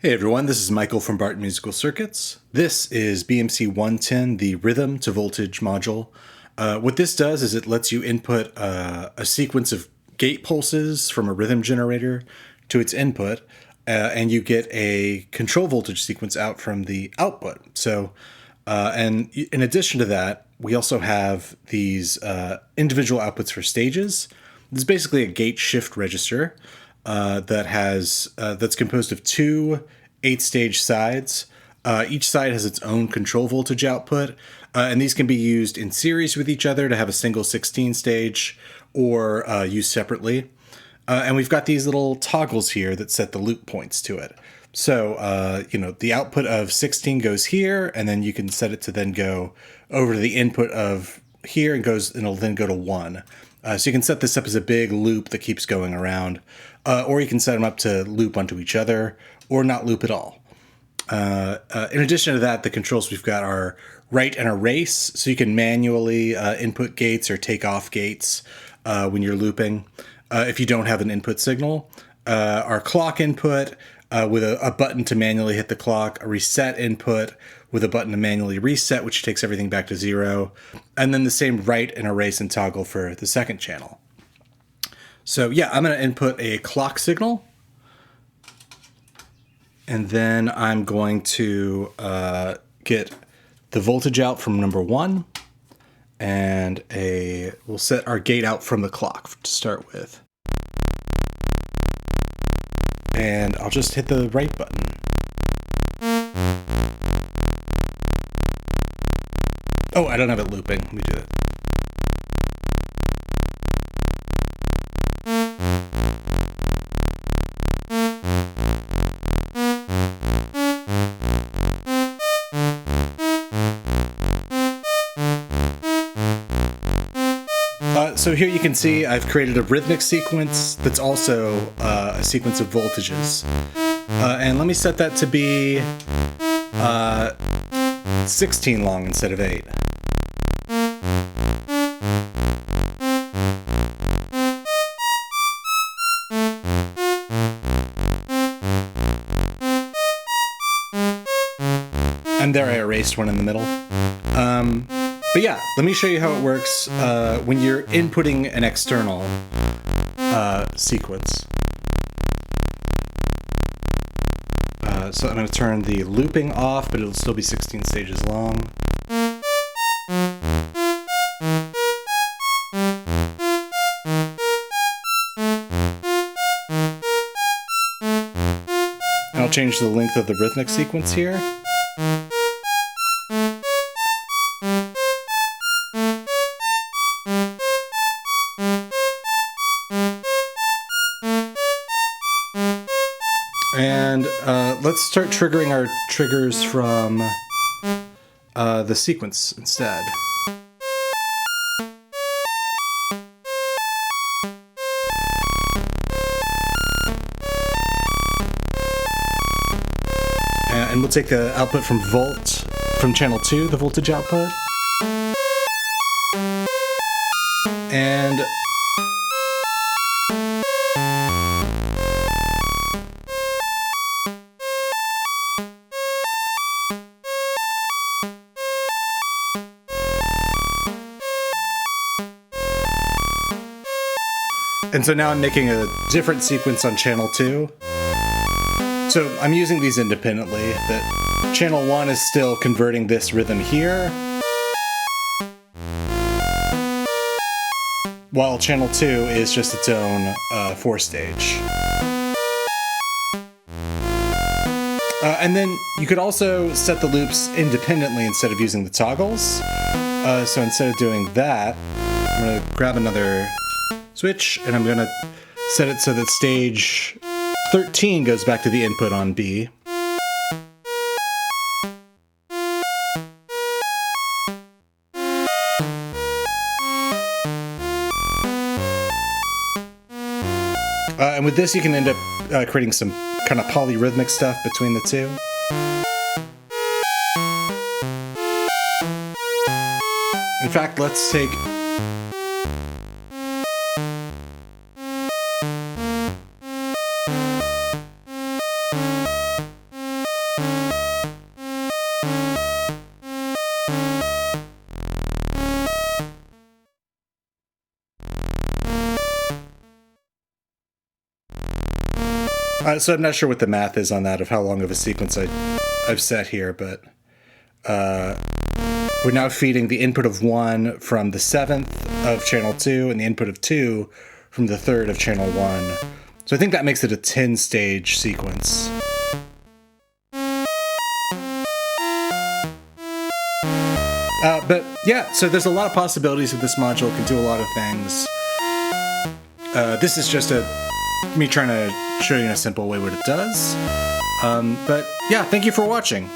Hey everyone, this is Michael from Barton Musical Circuits. This is BMC110, the rhythm to voltage module. What this does is it lets you input a sequence of gate pulses from a rhythm generator to its input, and you get a control voltage sequence out from the output. And in addition to that, we also have these individual outputs for stages. This is basically a gate shift register that's composed of two 8-stage sides. Each side has its own control voltage output, and these can be used in series with each other to have a single 16-stage or used separately. And we've got these little toggles here that set the loop points to it. So, the output of 16 goes here, and then you can set it to then go over to the input of here and it'll then go to 1. So you can set this up as a big loop that keeps going around, or you can set them up to loop onto each other or not loop at all. In addition to that, the controls we've got are write and erase, so you can manually input gates or take off gates when you're looping if you don't have an input signal. Our clock input with a button to manually hit the clock, a reset input with a button to manually reset, which takes everything back to 0, and then the same write and erase and toggle for the second channel. So yeah, I'm going to input a clock signal, and then I'm going to get the voltage out from number 1, and we'll set our gate out from the clock to start with. And I'll just hit the right button. Oh, I don't have it looping. Let me do it. So here you can see I've created a rhythmic sequence that's also a sequence of voltages. And let me set that to be 16 long instead of 8. And there I erased one in the middle. But yeah, let me show you how it works when you're inputting an external sequence. So I'm going to turn the looping off, but it'll still be 16 stages long. And I'll change the length of the rhythmic sequence here. And let's start triggering our triggers from the sequence instead. And we'll take the output from channel 2, the voltage output. And so now I'm making a different sequence on channel 2. So I'm using these independently. That channel 1 is still converting this rhythm here, while channel 2 is just its own 4-stage. And then you could also set the loops independently instead of using the toggles. So instead of doing that, I'm going to grab another switch, and I'm going to set it so that stage 13 goes back to the input on B. And with this, you can end up creating some kind of polyrhythmic stuff between the two. In fact, let's take So I'm not sure what the math is on that of how long of a sequence I've set here, but we're now feeding the input of 1 from the 7th of channel 2 and the input of 2 from the 3rd of channel 1. So I think that makes it a 10-stage sequence. But yeah, so there's a lot of possibilities with this module. It can do a lot of things. This is just me trying to show you in a simple way what it does. But yeah, thank you for watching.